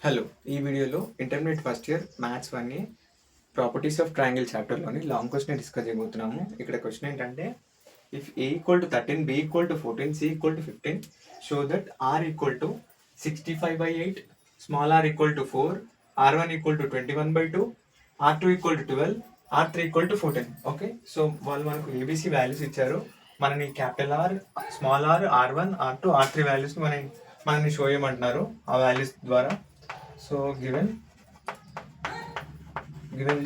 Hello, ఈ వీడియోలో intermediate first year maths 1 properties of triangle చాప్టర్లోని లాంగ్ క్వశ్చన్ డిస్కస్ చేయబోతున్నాము. ఇక్కడ క్వశ్చన్ ఏంటంటే, if A equal to 13, B equal to 14, C equal to 15, show that R equal to 65/8, small R equal to 4, R1 equal to 21/2, R2 equal to 12, R3 equal to 14. Okay, so వాళ్ళు మనకు ABC values ఇచ్చారు. మనని capital R, small R, R1, R2, R3 values మనని show చేయమంటున్నారు ఆ values ద్వారా. So given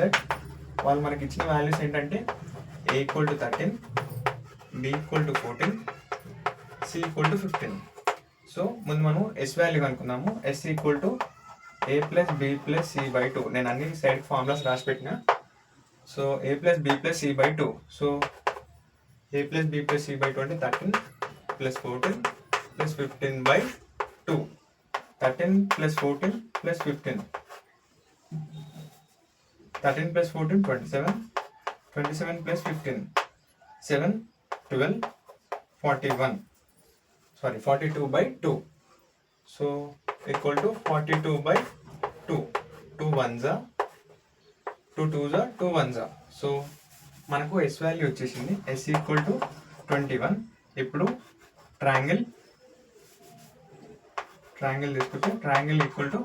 that వాళ్ళు మనకి ఇచ్చిన వాల్యూస్ ఏంటంటే A equal to 13, B equal to 14, C equal to 15. So ముందు మనం ఎస్ వాల్యూ కనుక్కున్నాము. S equal to A plus B plus C by 2. నేను అన్ని సైడ్ ఫార్ములాస్ రాసి పెట్టిన. So A plus B plus C by 2. So A plus B plus C by 2 అంటే 13 plus 14 plus 15/2. 13 plus 14 plus 15. 13 plus 14, 27. 27 plus 15, 7, 12, 41. Sorry, 42/2. So equal to 42/2. 2 ones are, 2 twos are, 2 ones are. So మనకు S value వచ్చేసింది. S equal to 21. ఇప్పుడు triangle తీసుకుంటే triangle equal to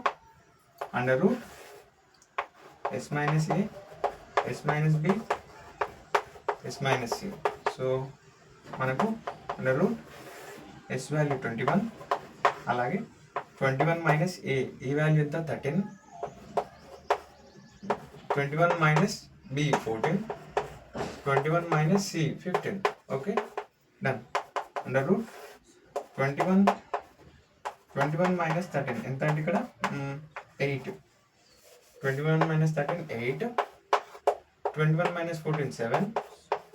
under root s minus a, s minus b, s minus c. So మనకు under root s value 21, అలాగే 21 minus a, ఈ value ఎంత 13, 21 minus b 14, 21 minus c 15. Okay, done. Under root 21 minus 13 ఎంత అంటే ఇక్కడ 8. 21 minus 13, 8. 21 minus 14, 7.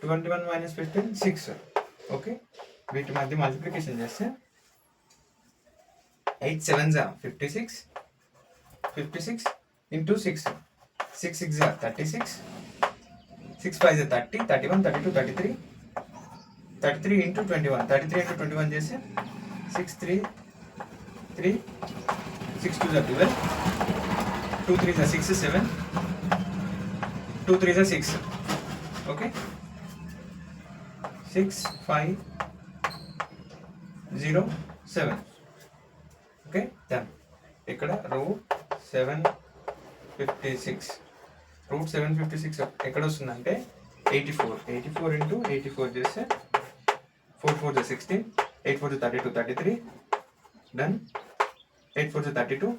21 minus 15, 6. Okay, వీటి మధ్య multiplication చేస్తే 8 7s are 56. 56 into 6. 6 6s are 36. 6 5s are 30. 31, 32, 33. 33 into 21. 33 into 21 చేస్తే 6 3 3. 6 2s are 12. 2 3s are 6 7. 2 3s are 6. Okay, 6 5 0 7. Okay, done. ఇక్కడ route 756. Route 756 ఎక్కడ వస్తుందంటే 84 ఇంటూ 84 చేస్తే 4 4 16, 8 4 32, 33. Done. 8 4 32.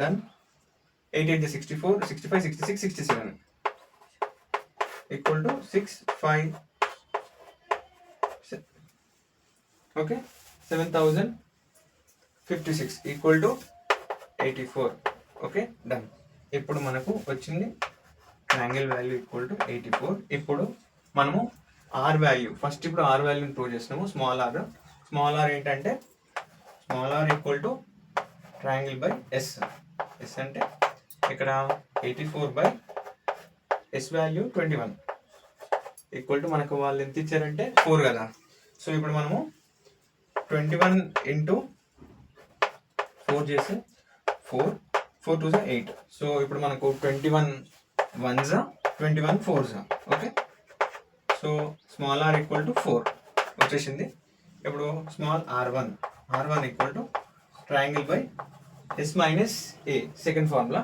Done. 8 8 64, 65, 66, 67. Equal to 6 5. Okay, 7056 equal to 84. Okay, done. ఇప్పుడు మనకు వచ్చింది angle value equal to 84. ఇప్పుడు మనము ఆర్ వాల్యూ ఇప్పుడు ఆర్ వాల్యూని ప్రూవ్ చేస్తున్నాము. స్మాల్ ఆర్ ఏంటంటే small R equal to triangle by S. S అంటే ఇక్కడ 84 ఎస్ వాల్యూ 21 ఈక్వల్ టు మనకు వాళ్ళు ఎంత ఇచ్చారంటే 4 కదా. సో ఇప్పుడు మనము 21 ఇంటూ 4 చేస్తే 4 2s 8. సో ఇప్పుడు మనకు 21 1s 21 4s. Okay, so small R equal to 4 వచ్చేసింది. ఇప్పుడు small R1 equal to triangle by S minus A. Second formula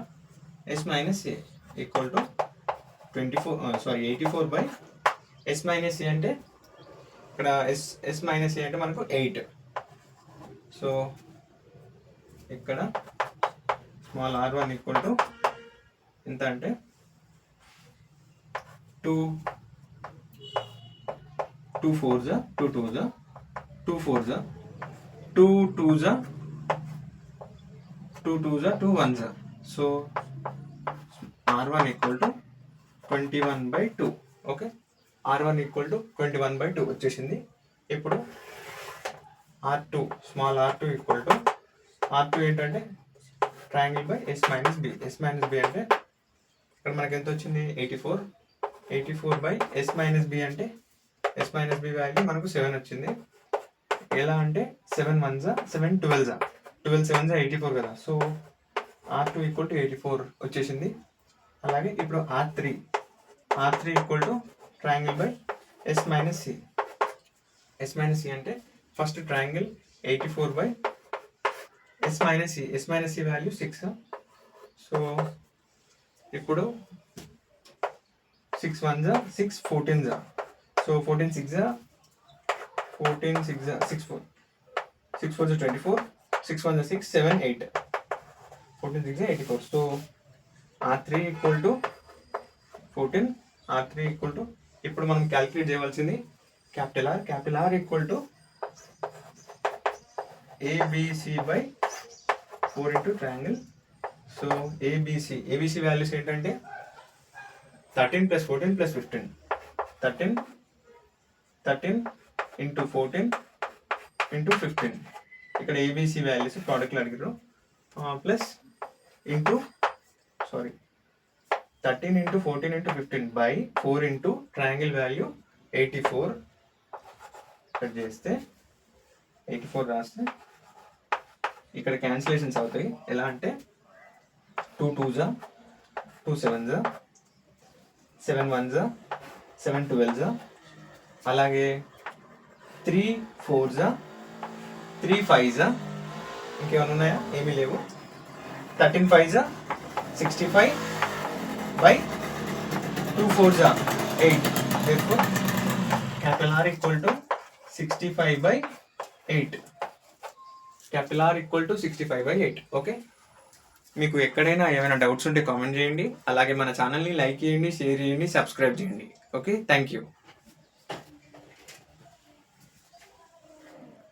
S minus A equal to 84 S minus A అంటే ఇక్కడ yes minus A అంటే మనకు 8. So ఇక్కడ small R1 equal to ఎంత అంటే 2 4s 2 2s 2 4s 2 2s 2 2s 2 1s. So R1 equal to 21/2. Okay, R1 equal to 21/2 వచ్చేసింది. ఇప్పుడు R2 small R2 equal to R2 ఏంటంటే triangle by S minus B. S minus B అంటే ఇక్కడ మనకి ఎంత వచ్చింది 84 బై ఎస్ మైనస్ బి అంటే S minus B value మనకు 7 వచ్చింది. ఎలా అంటే 7 1s 7 12s 12 7s 84 కదా. సో R2 ఈక్వల్ టు 84 వచ్చేసింది. అలాగే ఇప్పుడు R3 equal to triangle by S minus C. S minus C అంటే first triangle 84 by S minus C. S minus C value 6. So ఇప్పుడు 6 1 జా 6 14 జా. సో 14 6 జా 6 4 6 4 జా 24 6 1 జా 6 7 8 14 6 జా 84. So R3 equal to 14. R3 equal to ఇప్పుడు మనం క్యాలిక్యులేట్ చేయవలసింది capital R equal to ABC by 4 into triangle. So ABC values ఏంటంటే 13 ప్లస్ 14 ప్లస్ 15. 13 into 14 into 15. ఇక్కడ ఏబిసి వాల్యూస్ ప్రోడక్ట్లు అడిగారు. Plus into 13 into 14 into 15 by 4 into triangle value 84. Cut చేస్తే 84 రాస్తే ఇక్కడ cancellations అవుతాయి. ఎలా అంటే 2 2 జా 2 7 జా 7 1 జా 7 12 జా. అలాగే 3 4 జా 3 5 జా. ఇంకేమైనా ఉన్నాయా? ఏమీ లేవు. 13 5 జా 65 by 2 4 జా 8. therefore capital R equal to 65 by 8. capital R equal to 65 by 8. Okay, మీకు ఎక్కడైనా ఏమైనా డౌట్స్ ఉంటే కామెంట్ చేయండి. అలాగే మన ఛానల్ని లైక్ చేయండి, షేర్ చేయండి, సబ్స్క్రైబ్ చేయండి. Okay, thank you.